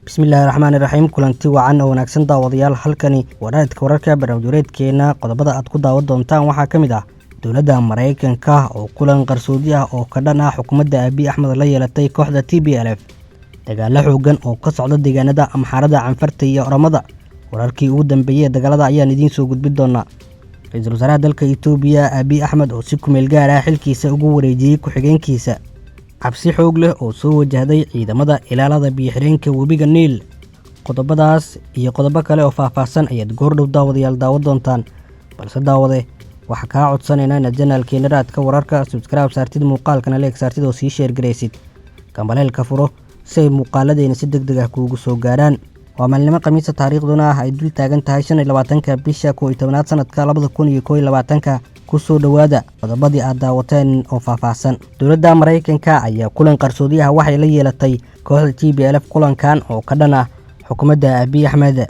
Bismillahirrahmanirrahiim. Kulanti wacan oo wanaagsan daawadayaal, halkani wadaadka wararka barnaamijyadeedkeena. Qodobada aad ku daawan doontaan waxaa ka mid ah dowladda Mareykanka oo kulan qarsoodi ah oo ka dhan ah xukuumadda Abiy Ahmed la yeelatay kooxda TPLF. Dagaalo xooggan oo ka socda deegaanada Amxaarada, Canfarta iyo Oromada. Wararkii ugu dambeeyay dagaalada ayaan idiin soo gudbin doonaa. Ra'iisul Wasaaraha dalka Itoobiya Abiy Ahmed oo si kumeel gaar ah xilkiisa ugu wareejiyay ku-xigeenkiisa. Cabsi xoog leh oo soo wajahday ciidamada ilaalada biyo-xireenka webiga Niil. Qodobadaas iyo qodobo kale oo faahfaahsan ayaad goordhow daawadayaal daawan doontaan. Balse daawade waxa kaa codsanayna inaad janaalkeena raadka wararka subscribe saartid, muuqaalkana like saartid oo sii share gareysid. Gambaleelka furo si ay muuqaaladeena si degdeg ah kuugu soo gaaraan. Waa maalnimo Khamiis taariikhduna ay dul taagan tahay 25 bisha 11 sanadka 2021. kusoo dhawaada qodobadii aad daawateen oo faahfaahsan. Dowladda Mareykanka ayaa kulan qarsoodi ah waxay la yeelatay kooxda TPLF. kulankan oo ka dhan ah xukuumadda Abiy Ahmed.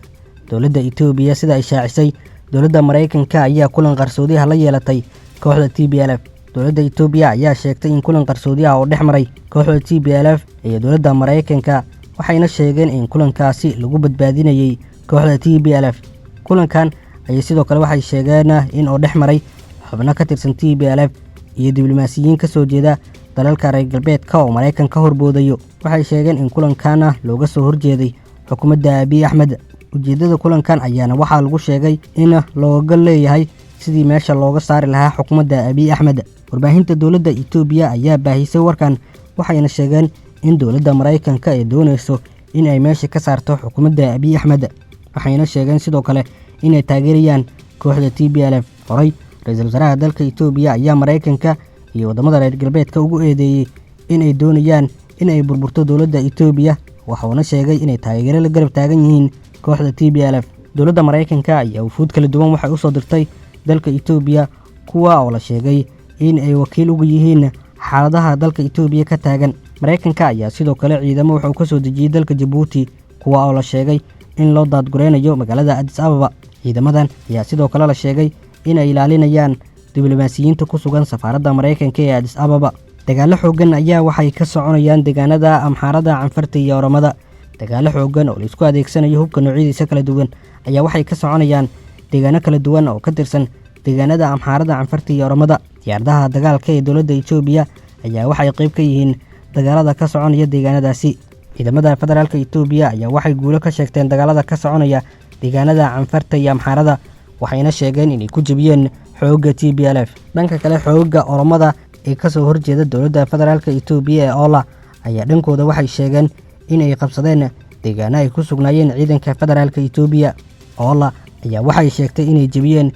Dowladda Itoobiya sida ay shaacisay, dowladda Mareykanka ayaa kulan qarsoodi ah la yeelatay kooxda TPLF. Dowladda Itoobiya ayaa sheegtay in kulan qarsoodi ah oo dhexmaray kooxda TPLF iyo dowladda Mareykanka, waxayna sheegeen in kulankaasi lagu badbaadinayay kooxda TPLF. kulankan ayay sidoo kale waxay sheegeen in oo dhexmaray xubno ka tirsan TPLF iyo diblomaasiyiin ka soo jeeda dalalka reer galbeedka oo Mareykanka horboodayo. Waxay sheegeen in kulankan looga soo horjeeday xukuumadda Abiy Ahmed. Ujeedada kulankan ayaana waxaa lagu sheegay in looga leeyahay sidii meesha looga saari lahaa xukuumadda Abiy Ahmed. Warbaahinta dowladda Itoobiya ayaa baahisay warkan, waxayna sheegeen in dowladda Mareykanka ay doonayso in ay meesha ka saarto xukuumadda Abiy Ahmed. Waxayna sheegeen sidoo kale in ay taageerayaan kooxda TPLF. Horay Ra'iisul Wasaaraha dalka Itoobiya ayaa Mareykanka iyo wadamada reer galbeedka ugu eedeeyay in ay doonayaan in ay burburto dowladda Itoobiya, waxaana sheegay in ay taageero la garab taagan yihiin kooxda TPLF. Dowladda Mareykanka ayaa wufuud kala duwan waxay u soo dirtay dalka Itoobiya, kuwa oo la sheegay in ay wakiil uga yihiin xaaladaha dalka Itoobiya ka taagan. Mareykanka ayaa sidoo kale ciidamo wuxuu ka soo dejiyay dalka Djibouti, kuwa oo la sheegay in loo daadgureynayo magaalada Addis Ababa. Ciidamadan ayaa sidoo kale la sheegay in ay ilaalinayaan diblomaasiyiinta ku sugan safaaradda Mareykanka ee Addis Ababa. Dagaalo xooggan ayaa waxay ka soconayaan deegaanada Amxaarada, Canfarta iyo Oromada. Dagaalo xooggan oo la isku adeegsanayo hubka noocyadiisa kala duwan ayaa waxay ka soconayaan deegaano kala duwan oo ka tirsan deegaanada Amxaarada, Canfarta iyo Oromada. Diyaaradaha dagaalka ee dowladda Itoobiya ayaa waxay qayb ka yihiin dagaalada ka soconaya deegaanadaasi. Ciidamada federaalka Itoobiya ayaa waxay guulo ka sheegteen dagaalada ka soconaya deegaanada Canfarta iyo Amxaarada, waxayna sheegeen inay ku jabiyeen xoogga TPLF. Dhanka kale, xoogga Oromada ee ka soo horjeeda dowladda federaalka Itoobiya ee OLA ayaa dhankooda waxay sheegeen in ay qabsadeen deegaano ay ku sugnaayeen ciidanka federaalka Itoobiya. OLA ayaa waxay sheegtay inay jabiyeen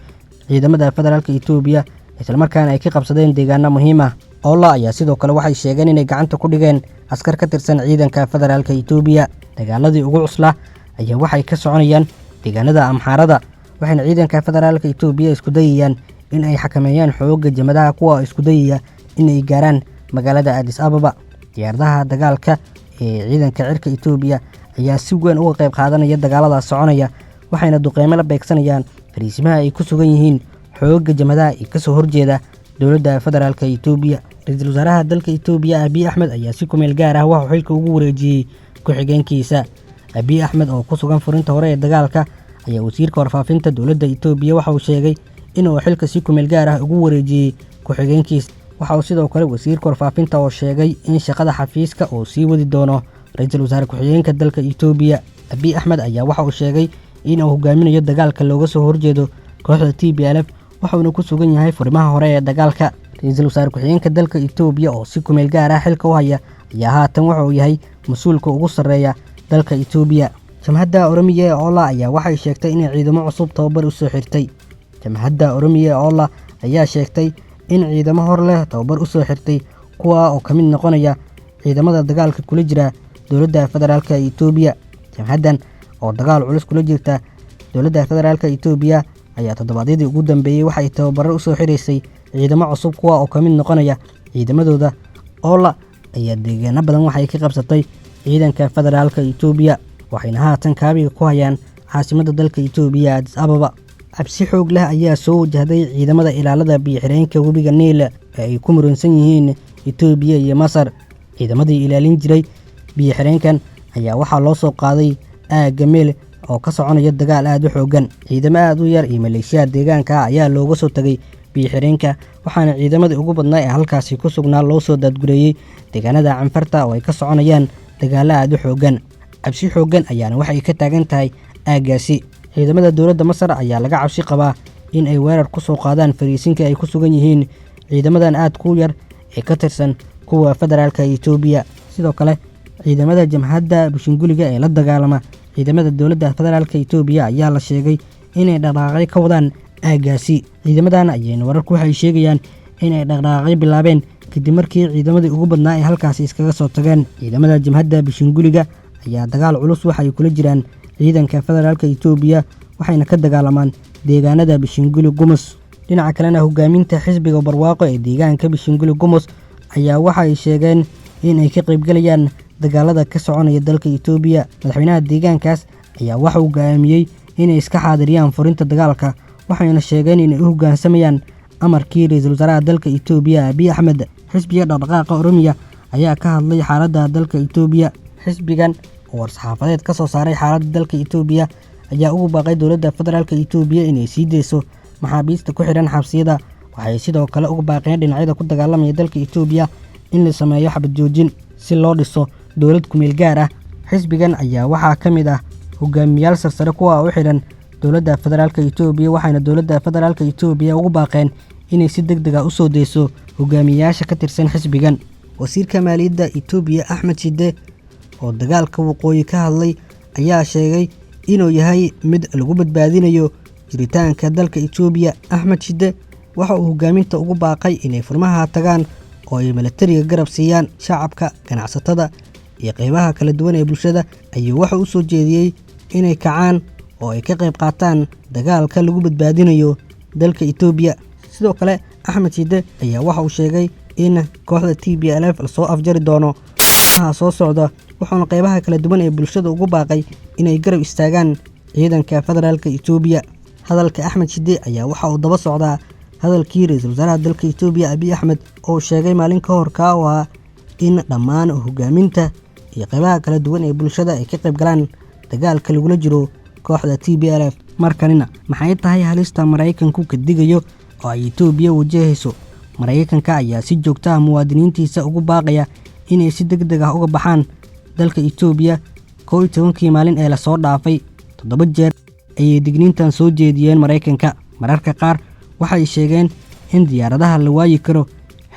ciidamada federaalka Itoobiya isla markaana ay ka qabsadeen deegaano muhiim ah. OLA ayaa sidoo kale waxay sheegeen inay gacanta ku dhigeen askar ka tirsan ciidanka federaalka Itoobiya. Dagaaladii ugu cuslaa ayaa waxay ka soconayaan deegaanada Amxaarada, waxayna ciidanka federaalka Itoobiya isku dayayaan in ay xakameeyaan xoogga jamhadaha kuwa isku dayaya in ay gaaraan magaalada Addis Ababa. Diyaaradaha dagaalka ee ciidanka cirka Itoobiya ayaa si weyn uga qayb qaadanaya dagaalada soconaya, waxayna duqeymo la beegsanayaan fariisimaha ay ku sugan yihiin xoogga jamhadaha ee ka soo horjeeda dowladda federaalka Itoobiya. Ra'iisul Wasaaraha dalka Itoobiya Abiy Ahmed ayaa si kumeel gaar ah waxa xilka ugu wareejiyay ku-xigeenkiisa. Abiy Ahmed oo ku sugan furinta hore ee dagaalka ayaa wasiirka warfaafinta dowladda Itoobiya waxa uu sheegay in uu xilka si kumeel gaar ah ugu wareejiyay ku-xigeenkiisa. Waxa uu sidoo kale wasiirka warfaafinta oo sheegay in shaqada xafiiska uu sii wadi doono ra'iisul wasaare ku-xigeenka dalka Itoobiya. Abiy Ahmed ayaa waxa uu sheegay in uu hogaaminayo dagaalka looga soo horjeedo kooxda TPLF, waxaana ku sugan yahay furimaha hore ee dagaalka. Ra'iisul wasaare ku-xigeenka dalka Itoobiya oo si kumeel gaar ah xilka u haya ayaa haatan waxa uu yahay mas'uulka ugu sarreeya dalka Itoobiya. Jamhadda Oromiya ee OLA ayaa waxay sheegtay in ciidamo cusub tababar u soo xirtay. Jamhadda Oromiya ee OLA ayaa sheegtay in ciidamo hor leh tababar u soo xirtay, kuwa oo ka mid noqonaya ciidamada dagaalka kula jira dowladda federaalka Itoobiya. Jamhaddan oo dagaal culus kula jirta dowladda federaalka Itoobiya ayaa toddobaadyadii ugu dambeeyay waxay tababaro u soo xireysay ciidamo cusub, kuwa oo ka mid noqonaya ciidamadooda. OLA ayaa deegaano badan waxay ka qabsatay ciidanka federaalka Itoobiya, waxayna haatan kaabiga ku hayaan caasimadda dalka Itoobiya Addis Ababa. Cabsi xoog leh ayaa soo wajahday ciidamada ilaalada biyo-xireenka webiga Niil ee ay ku muransan yihiin Itoobiya iyo Masar. ciidamadii ilaalin jiray biyo-xireenkan ayaa waxaa loo soo qaaday aagga Meel oo ka soconaya dagaal aad u xoogan. Ciidamo aad u yar iyo maleeshiyaad deegaanka ayaa looga soo tagay biyo-xireenka, waxaana ciidamadii ugu badnaa ee halkaasi ku sugnaa loo soo daadgureeyey deegaanada Canfarta oo ay ka soconayaan dagaalo aad u xoogan. Cabsi xoogan ayaana waxay ka taagan tahay aaggaasi. Ciidamada dowladda Masar ayaa laga cabsi qabaa in ay weerar ku soo qaadaan fariisinka ay ku sugan yihiin ciidamadan aad ku yar ee ka tirsan kuwa federaalka Itoobiya. Sidoo kale ciidamada jamhadda Bishinguliga ee la dagaalama ciidamada dowladda federaalka Itoobiya ayaa la sheegay inay dhaqdhaqaaqyo ka wadaan aaggaasi. Ciidamadan ayayna wararku waxay sheegayaan inay dhaqdhaqaaqyo bilaabeen kadib markii ciidamadii ugu badnaa ay halkaasi iskaga soo tageen. Ciidamada jamhadda Bishinguliga ayaa dagaal culus waxa ay kula jiraan ciidanka federaalka Itoobiya, waxayna ka dagaalamaan deegaanada Bishinguli Gumus. Dhinaca kalena hogaaminta xisbiga barwaaqo ee deegaanka Bishinguli Gumus ayaa waxa ay sheegeen in ay ka qaybgalayaan dagaalada ka soconaya dalka Itoobiya. Madaxweynaha deegaankaas ayaa waxa uu go'aamiyey inay iska xaadiriyaan furinta dagaalka, waxayna sheegeen inay u hoggaansamayaan amarkii ra'iisul wasaaraha dalka Itoobiya Abiy Ahmed. Xisbiga dhaqdhaqaaqa Oromiya ayaa ka hadlay xaaladda dalka Itoobiya. Xisbigan oo war-saxaafadeed ka soo saaray xaaladda dalka Itoobiya ayaa ugu baaqay dowladda federaalka Itoobiya inay sii deyso maxaabiista ku xiran xabsiyada. Waxay sidoo kale ugu baaqeen dhinacyada ku dagaalamaya dalka Itoobiya in la sameeyo xabad joojin si loo dhiso dowlad ku meel gaar ah. Xisbigan ayaa waxaa ka mid ah hogaamiyayaal sarsare kuwa u xiran dowladda federaalka Itoobiya, waxayna dowladda federaalka Itoobiya ugu baaqeen inay si degdeg ah u soo deyso hogaamiyayaasha ka tirsan xisbigan. Wasiirka maaliyadda Itoobiya Axmed Shide oo dagaalka waqooyi ka hadlay ayaa sheegay inuu yahay mid lagu badbaadinayo jiritaanka dalka Itoobiya. Axmed Shide waxa uu hogaaminta ugu baaqay inay furmaha tagaan oo ay militariga garab siiyaan shacabka, ganacsatada iyo qaybaha kala duwan ee bulshada. Ayuu waxa uu soo jeediyey inay kacaan oo ay ka qayb qaataan dagaalka lagu badbaadinayo dalka Itoobiya. Sidoo kale Axmed Shide ayaa waxa uu sheegay in kooxda TPLF la soo afjari doono soo socda, wuxuuna qaybaha kala duwan ee bulshada ugu baaqay inay garab istaagaan ciidanka federaalka Itoobiya. Hadalka Axmed Shide ayaa waxa uu daba socdaa hadalkii ra'iisul wasaaraha dalka Itoobiya Abiy Ahmed oo sheegay maalin ka hor ka ah in dhammaan hogaaminta iyo qaybaha kala duwan ee bulshada ay ka qayb galaan dagaalka lagula jiro kooxda TPLF. Markanina maxay tahay halista Mareykanku ka digayo oo ay Itoobiya wajahayso? Mareykanka ayaa si joogto ah muwaadiniintiisa ugu baaqaya inay si degdeg ah uga baxaan dalka Itoobiya. 11kii maalin ee la soo dhaafay 7 jeer ayay digniintan soo jeediyeen Mareykanka. Mararka qaar waxay sheegeen in diyaaradaha la waayi karo,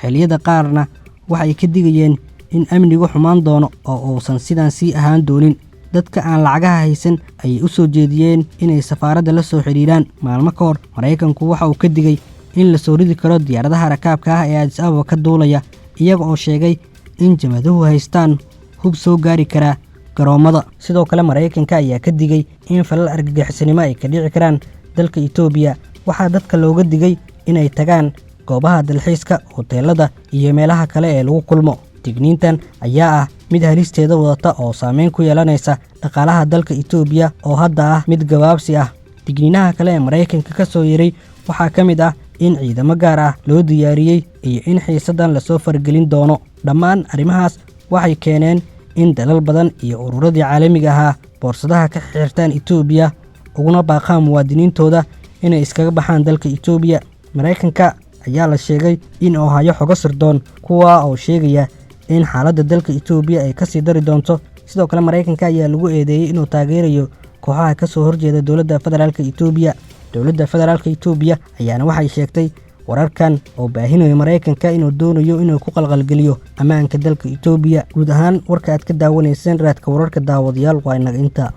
xilliyada qaarna waxay ka digayeen in amnigu xumaan doono oo uusan sidan sii ahaan doonin. Dadka aan lacagaha haysan ayay u soo jeediyeen inay safaaradda la soo xiriiraan. Maalmo ka hor Mareykanku waxa uu ka digay in la soo ridi karo diyaaradaha rakaabka ah ee Addis Ababa ka duulaya, iyaga oo sheegay in jamaduhu haystaan hub soo gaari kara garoomada. Sidoo kale Mareykanka ayaa ka digay in falal argagixisnimo ay ka dhici karaan dalka Itoobiya. Waxaa dadka looga digay inay tagaan goobaha dalxiiska, hoteelada iyo meelaha kale ee lagu kulmo. Digniintan ayaa ah mid halisteeda wadata oo saameyn ku yeelanaysa dhaqaalaha dalka Itoobiya oo hadda ah mid gabaabsi ah. Digniinaha kale ee Mareykanka ka soo yeeray waxaa ka mid ah in ciidamo gaar ah loo diyaariyey iyo in xiisadan la soo fargelin doono. Dhammaan arrimahaas waxay keeneen in dalal badan iyo ururadii caalamiga ahaa boorsadaha ka xirtaan Itoobiya uguna baaqaan muwaadiniintooda inay iskaga baxaan dalka Itoobiya. Mareykanka ayaa la sheegay in uu hayo xogo sirdoon kuwa oo sheegaya in xaaladda dalka Itoobiya ay ka sii dari doonto. Sidoo kale Mareykanka ayaa lagu eedeeyay inuu taageerayo kooxaha ka soo horjeeda dowladda federaalka Itoobiya. Dowladda federaalka Itoobiya ayaana waxay sheegtay wararkan oo baahinayo Mareykanka inuu doonayo inuu ku qalqalgeliyo ammaanka dalka Itoobiya. Guud ahaan warka aad ka daawanayseen raadka wararka daawadayaal waa inaga inta.